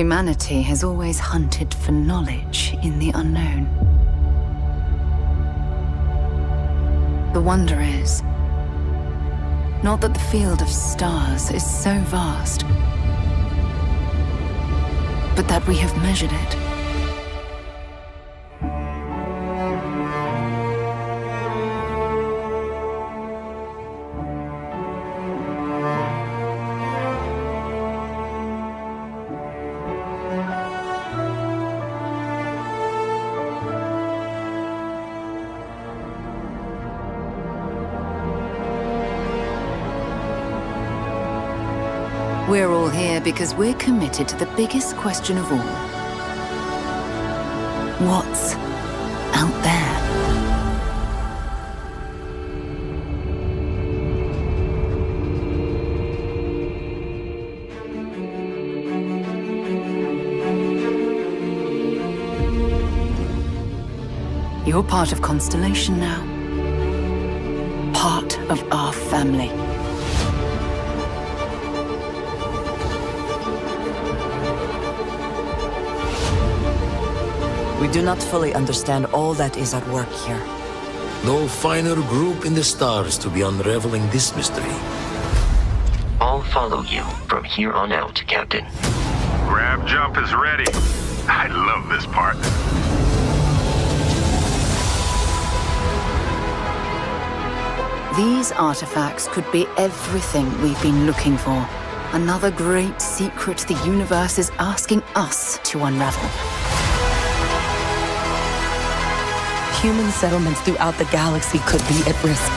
Humanity has always hunted for knowledge in the unknown. The wonder is, not that the field of stars is so vast, but that we have measured it. We're all here because we're committed to the biggest question of all. What's out there? You're part of Constellation now. Part of our family. We do not fully understand all that is at work here. No finer group in the stars to be unraveling this mystery. I'll follow you from here on out, Captain. Grab jump is ready. I love this part. These artifacts could be everything we've been looking for. Another great secret the universe is asking us to unravel. Human settlements throughout the galaxy could be at risk.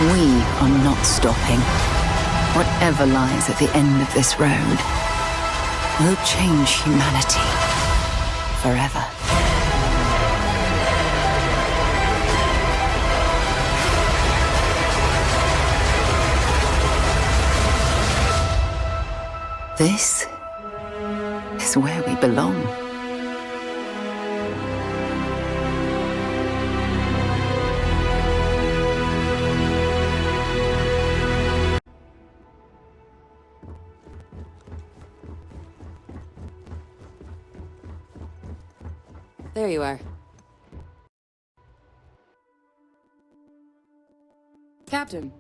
We are not stopping. Whatever lies at the end of this road will change humanity forever. This is where we belong. There you are. Captain.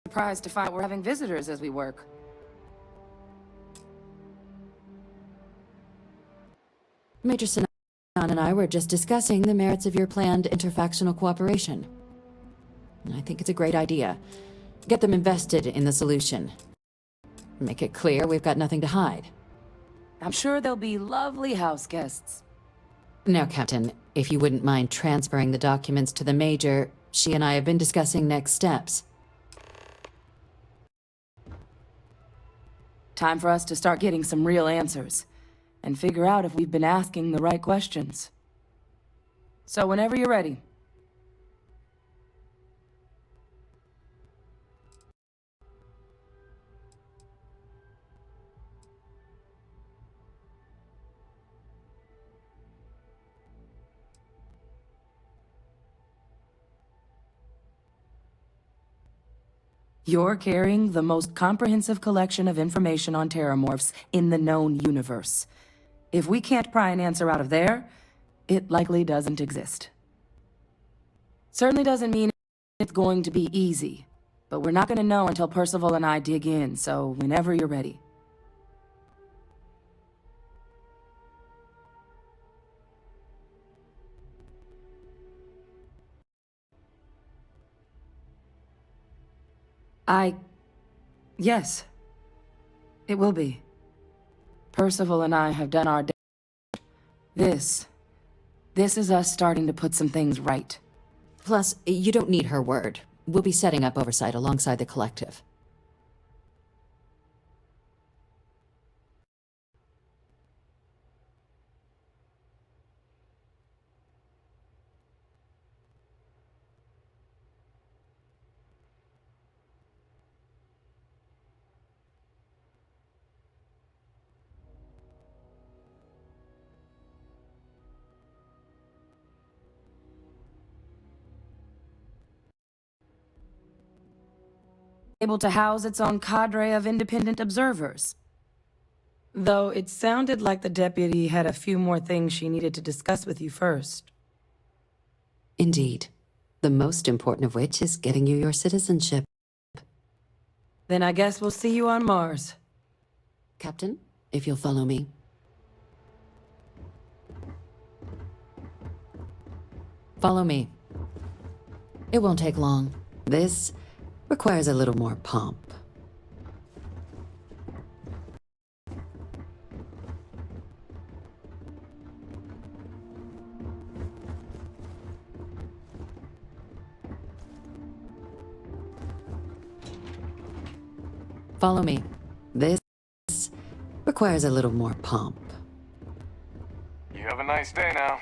Surprised to find we're having visitors as we work. Major Sinan and I were just discussing the merits of your planned interfactional cooperation. I think it's a great idea. Get them invested in the solution. Make it clear we've got nothing to hide. I'm sure they'll be lovely house guests. Now, Captain, if you wouldn't mind transferring the documents to the Major, she and I have been discussing next steps. Time for us to start getting some real answers. And figure out if we've been asking the right questions. So whenever you're ready. You're carrying the most comprehensive collection of information on terramorphs in the known universe. If we can't pry an answer out of there, it likely doesn't exist. Certainly doesn't mean it's going to be easy, but we're not going to know until Percival and I dig in, so whenever you're ready. Yes. It will be. Percival and I have done our This is us starting to put some things right. Plus, you don't need her word. We'll be setting up oversight alongside the collective. able to house its own cadre of independent observers. Though it sounded like the deputy had a few more things she needed to discuss with you first. Indeed. The most important of which is getting you your citizenship. Then I guess we'll see you on Mars. Captain, if you'll follow me. Follow me. It won't take long. This requires a little more pomp. Follow me. This requires a little more pomp. You have a nice day now.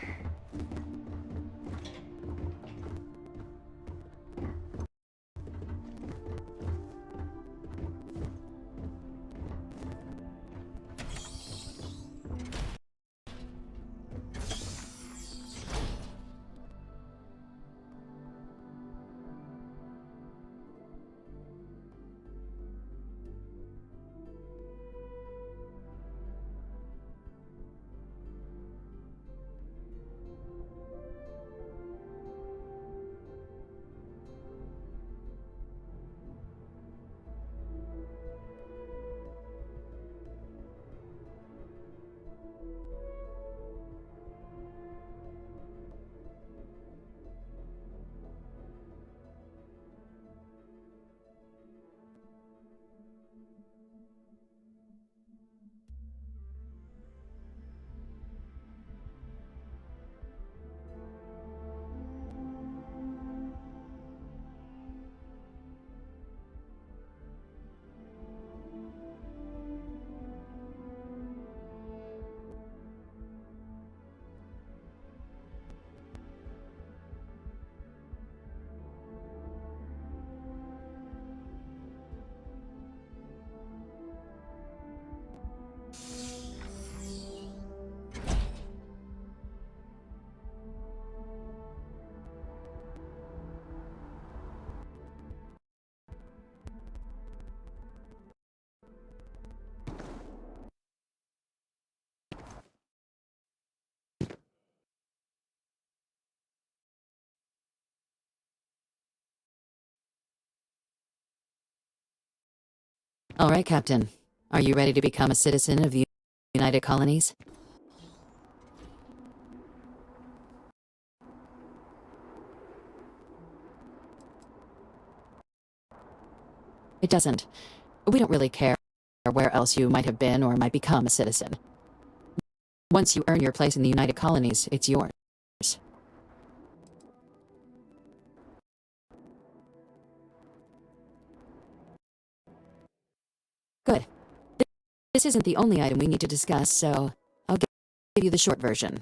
All right, Captain. Are you ready to become a citizen of the United Colonies? It doesn't. We don't really care where else you might have been or might become a citizen. Once you earn your place in the United Colonies, it's yours. Good. This isn't the only item we need to discuss, so I'll give you the short version.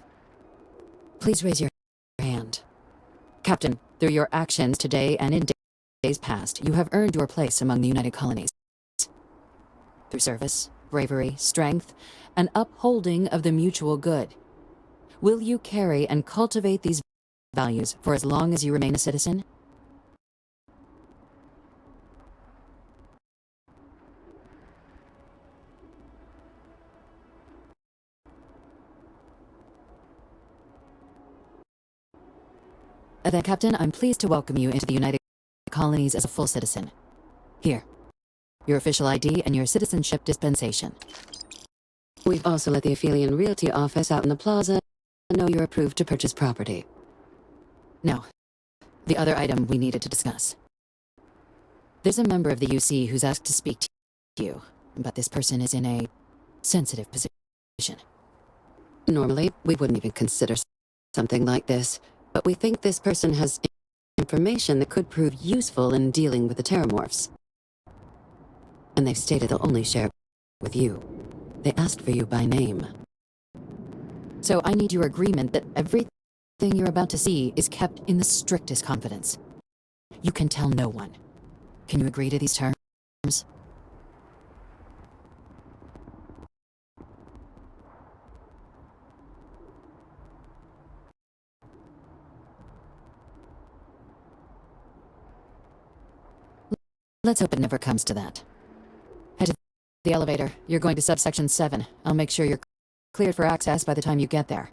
Please raise your hand. Captain, through your actions today and in days past, you have earned your place among the United Colonies. Through service, bravery, strength, and upholding of the mutual good. Will you carry and cultivate these values for as long as you remain a citizen? Then, Captain, I'm pleased to welcome you into the United Colonies as a full citizen. Here, your official ID and your citizenship dispensation. We've also let the Aphelion Realty office out in the plaza know you're approved to purchase property. Now, the other item we needed to discuss. There's a member of the UC who's asked to speak to you, but this person is in a sensitive position. Normally, we wouldn't even consider something like this, but we think this person has information that could prove useful in dealing with the Terramorphs. And they've stated they'll only share it with you. They asked for you by name. So I need your agreement that everything you're about to see is kept in the strictest confidence. You can tell no one. Can you agree to these terms? Let's hope it never comes to that. Head to the elevator. You're going to subsection 7. I'll make sure you're cleared for access by the time you get there.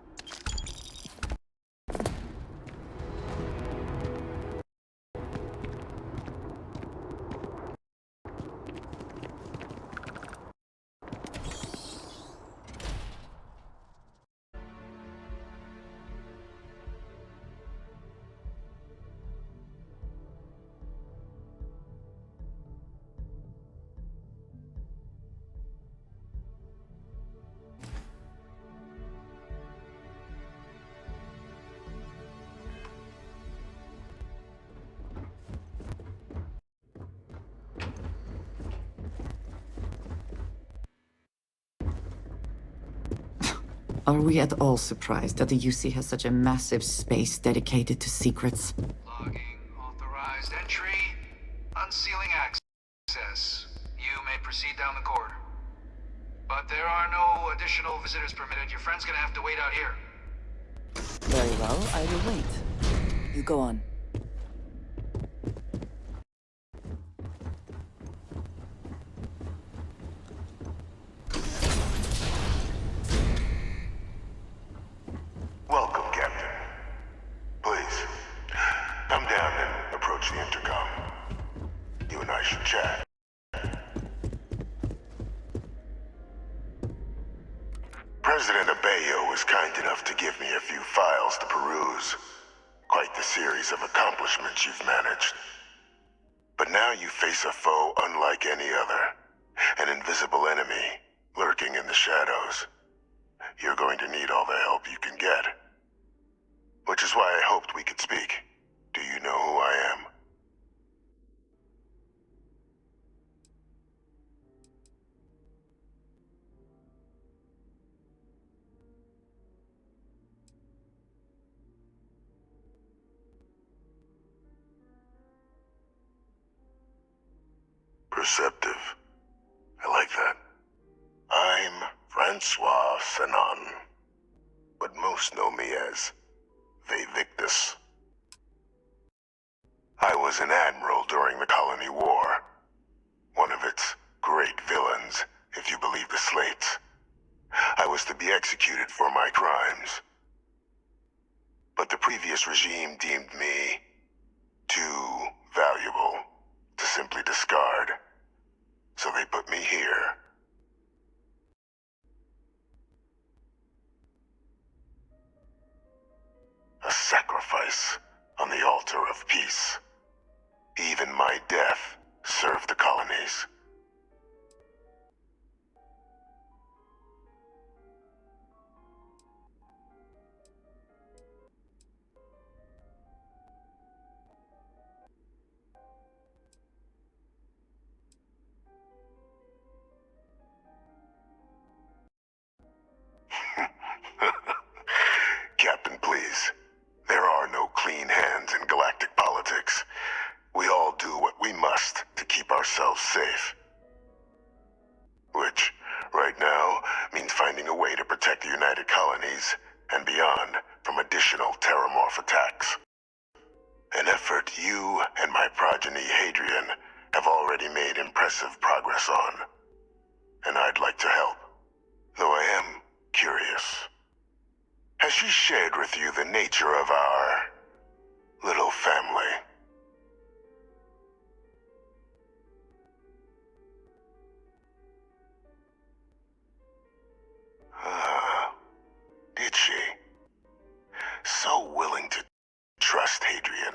Are we at all surprised that the UC has such a massive space dedicated to secrets? Logging authorized entry. Unsealing access. You may proceed down the corridor. But there are no additional visitors permitted. Your friend's gonna have to wait out here. Very well, I will wait. You go on. Welcome, Captain. Please, come down and approach the intercom. You and I should chat. President Abeyo was kind enough to give me a few files to peruse. Quite the series of accomplishments you've managed. But now you face a foe unlike any other. An invisible enemy, lurking in the shadows. You're going to need all the help you can get. Which is why I hoped we could speak. Do you know who I am? Perceptive. I like that. I'm Francois Sanon, but most know me as Victus. I was an admiral during the Colony War. One of its great villains, if you believe the slates. I was to be executed for my crimes. But the previous regime deemed me too valuable to simply discard. So they put me here. A sacrifice on the altar of peace. Even my death served the colonies. Captain, please. There are no clean hands in galactic politics. We all do what we must to keep ourselves safe. Which, right now, means finding a way to protect the United Colonies and beyond from additional terramorph attacks. An effort you and my progeny Hadrian have already made impressive progress on. And I'd like to help, though I am curious. Has she shared with you the nature of our little family? Did she? So willing to trust Hadrian.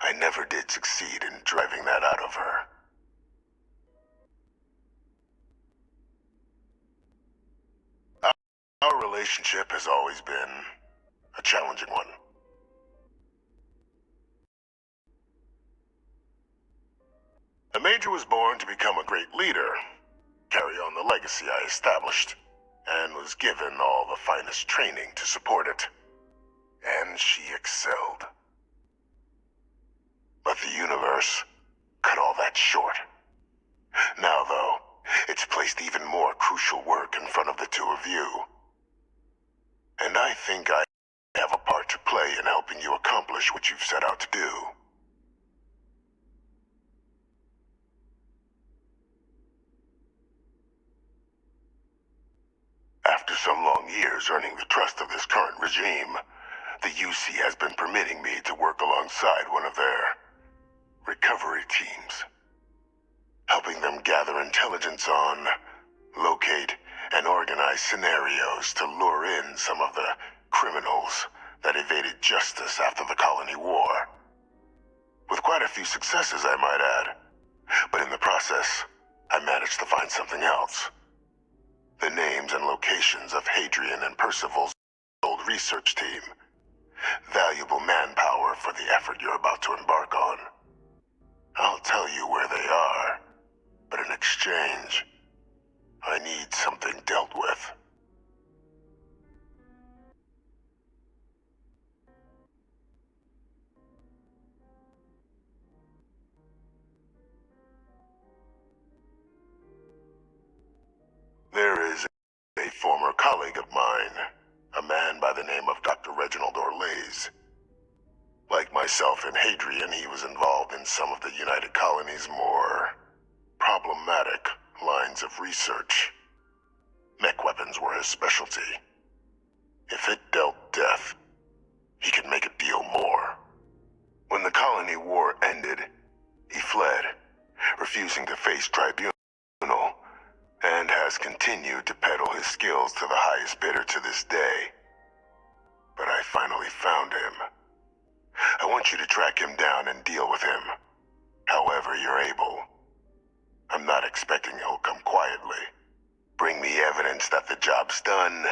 I never did succeed in driving that out of her. Our relationship has always been a challenging one. The Major was born to become a great leader, carry on the legacy I established, and was given all the finest training to support it. And she excelled. But the universe cut all that short. Now, though, it's placed even more crucial work in front of the two of you. And I think I have a part to play in helping you accomplish what you've set out to do. some long years earning the trust of this current regime, the UC has been permitting me to work alongside one of their recovery teams, helping them gather intelligence on, locate, and organize scenarios to lure in some of the criminals that evaded justice after the colony war. With quite a few successes, I might add. But in the process, I managed to find something else. The names and locations of Hadrian and Percival's old research team. Valuable manpower for the effort you're about to embark on. I'll tell you where they are, but in exchange, I need something dealt with. There is a former colleague of mine, a man by the name of Dr. Reginald Orlaise. Like myself and Hadrian, he was involved in some of the United Colony's more problematic lines of research. Mech weapons were his specialty. If it dealt death, he could make a deal more. When the colony war ended, he fled, refusing to face tribunal, and has continued to peddle his skills to the highest bidder to this day. But I finally found him. I want you to track him down and deal with him, however you're able. I'm not expecting he'll come quietly. Bring me evidence that the job's done,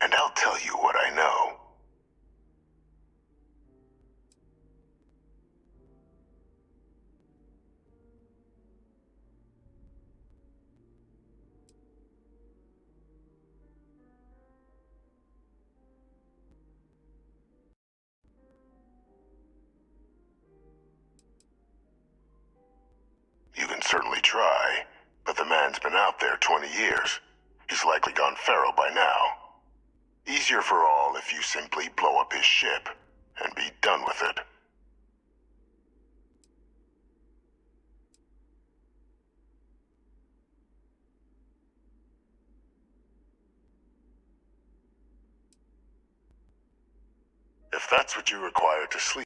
and I'll tell you what I know. You can certainly try, but the man's been out there 20 years. He's likely gone feral by now. Easier for all if you simply blow up his ship and be done with it. If that's what you require to sleep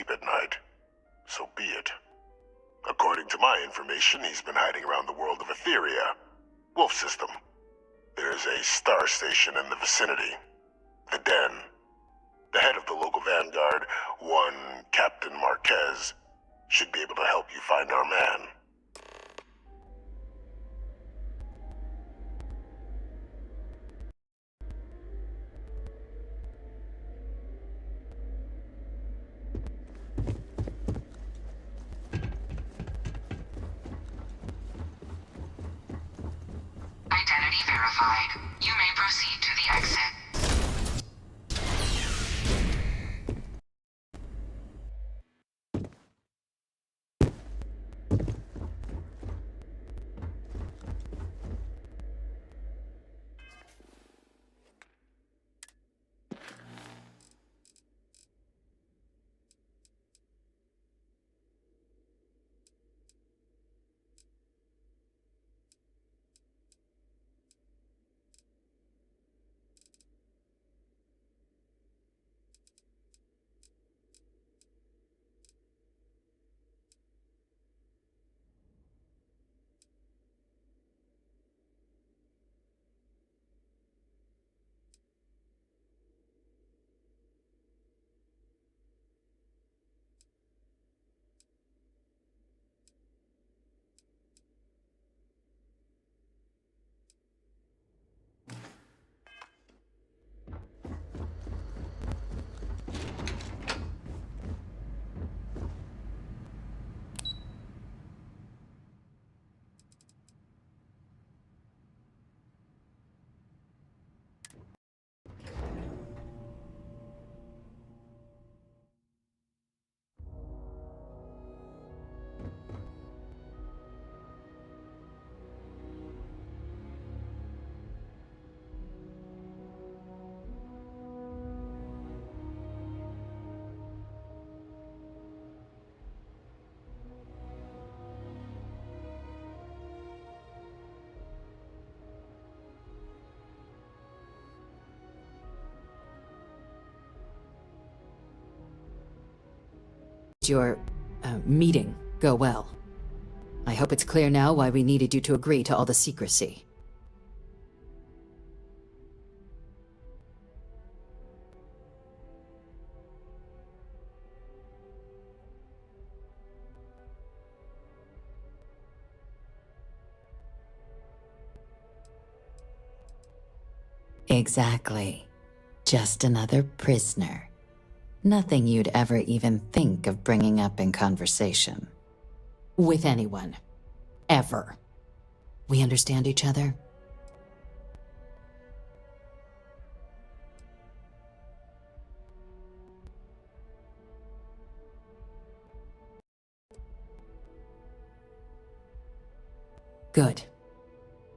at night, so be it. According to my information, he's been hiding around the world of Etheria, Wolf System. There's a star station in the vicinity, the Den. The head of the local vanguard, one Captain Marquez, should be able to help you find our man. Identity verified. You may proceed to the exit. your meeting go well. I hope it's clear now why we needed you to agree to all the secrecy. Exactly. Just another prisoner. Nothing you'd ever even think of bringing up in conversation. With anyone. Ever. We understand each other? Good.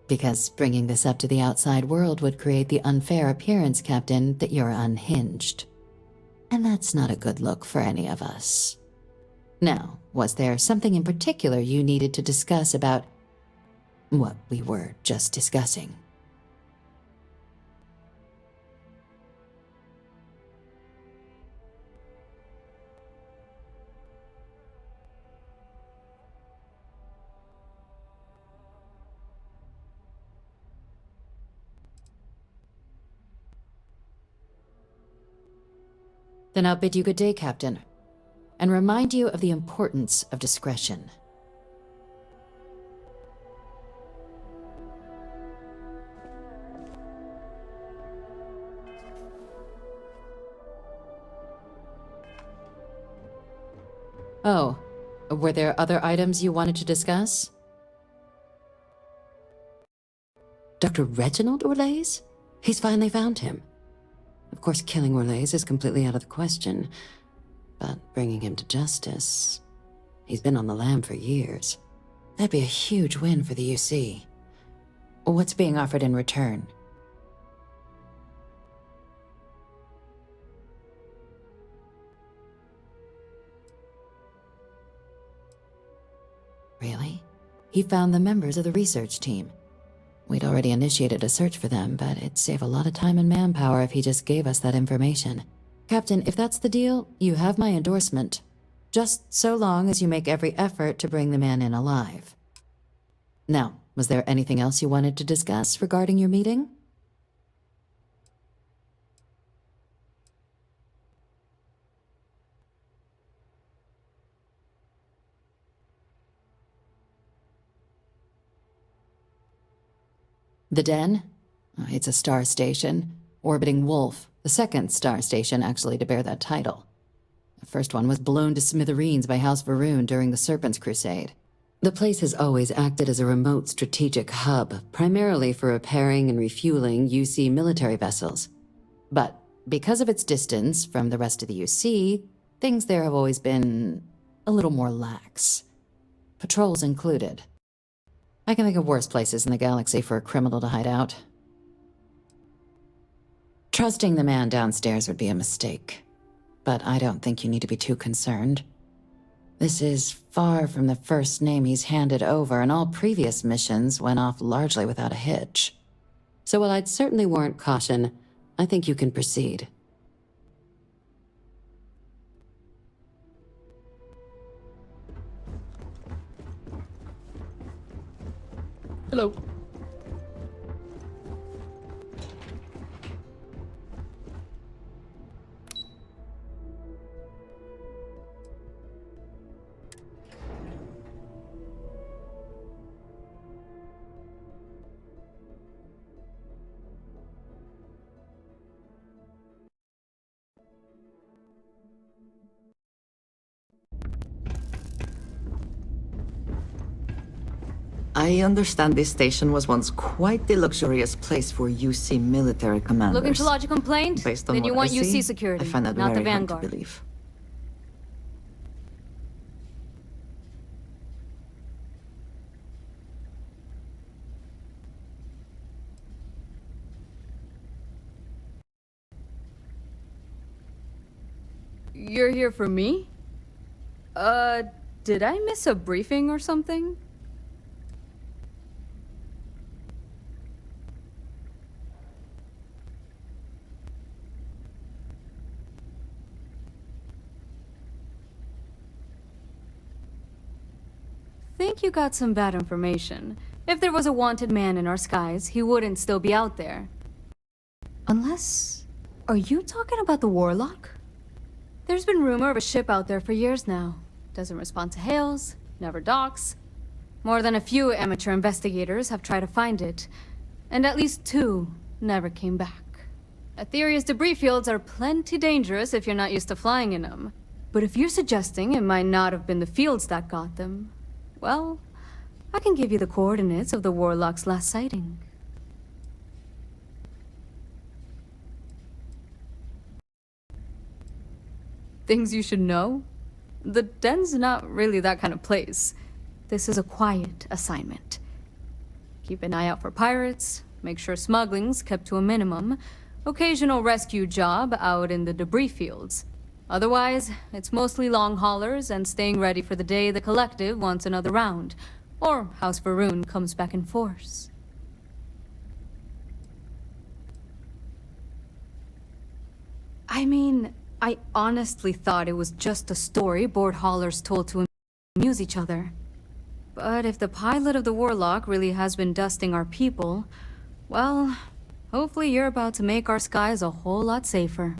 Because bringing this up to the outside world would create the unfair appearance, Captain, that you're unhinged. And that's not a good look for any of us. Now, was there something in particular you needed to discuss about what we were just discussing? Then I'll bid you good day, Captain, and remind you of the importance of discretion. Oh, were there other items you wanted to discuss? Dr. Reginald Orlaise? He's finally found him. Of course, killing Orlaise is completely out of the question, but bringing him to justice... He's been on the lam for years. That'd be a huge win for the UC. What's being offered in return? Really? He found the members of the research team. We'd already initiated a search for them, but it'd save a lot of time and manpower if he just gave us that information. Captain, if that's the deal, you have my endorsement. Just so long as you make every effort to bring the man in alive. Now, was there anything else you wanted to discuss regarding your meeting? The Den? It's a star station, orbiting Wolf, the second star station actually to bear that title. The first one was blown to smithereens by House Varun during the Serpent's Crusade. The place has always acted as a remote strategic hub, primarily for repairing and refueling UC military vessels. But because of its distance from the rest of the UC, things there have always been a little more lax. Patrols included. I can think of worse places in the galaxy for a criminal to hide out. Trusting the man downstairs would be a mistake, but I don't think you need to be too concerned. This is far from the first name he's handed over, and all previous missions went off largely without a hitch. So while I'd certainly warrant caution, I think you can proceed. Hello. I understand this station was once quite the luxurious place for UC military commanders. Looking to lodge a complaint? Based on Then you what want I see, UC security, I find that not the very hard to Vanguard. believe. You're here for me? Did I miss a briefing or something? think you got some bad information. If there was a wanted man in our skies, he wouldn't still be out there. Unless... Are you talking about the Warlock? There's been rumor of a ship out there for years now. Doesn't respond to hails, never docks. More than a few amateur investigators have tried to find it, and at least 2 never came back. Aetheria's debris fields are plenty dangerous if you're not used to flying in them. But if you're suggesting it might not have been the fields that got them, well, I can give you the coordinates of the Warlock's last sighting. Things you should know? The den's not really that kind of place. This is a quiet assignment. Keep an eye out for pirates, make sure smuggling's kept to a minimum, occasional rescue job out in the debris fields. Otherwise, it's mostly long haulers and staying ready for the day the Collective wants another round, or House Varun comes back in force. I mean, I honestly thought it was just a story board haulers told to amuse each other. But if the pilot of the Warlock really has been dusting our people, well, hopefully you're about to make our skies a whole lot safer.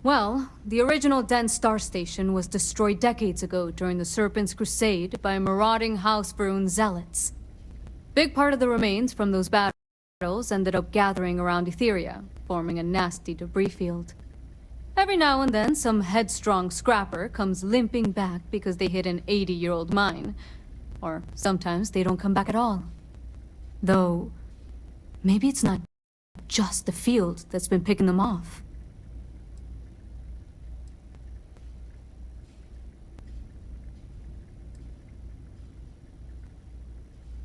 Well, the original Den Star Station was destroyed decades ago during the Serpent's Crusade by marauding House Varun zealots. Big part of the remains from those battles ended up gathering around Aetheria, forming a nasty debris field. Every now and then, some headstrong scrapper comes limping back because they hit an 80-year-old mine. Or sometimes they don't come back at all. Though, maybe it's not just the field that's been picking them off.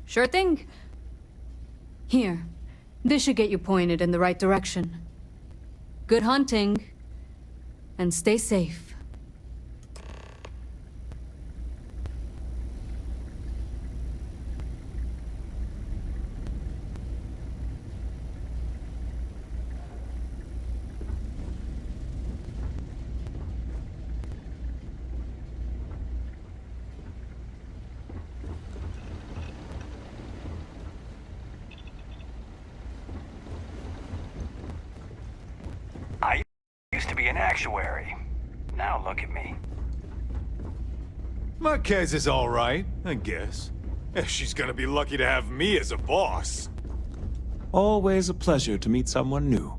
Sure thing. Here, this should get you pointed in the right direction. Good hunting. And stay safe. I used to be an actuary. Now look at me. Marquez is all right, I guess. She's gonna be lucky to have me as a boss. Always a pleasure to meet someone new.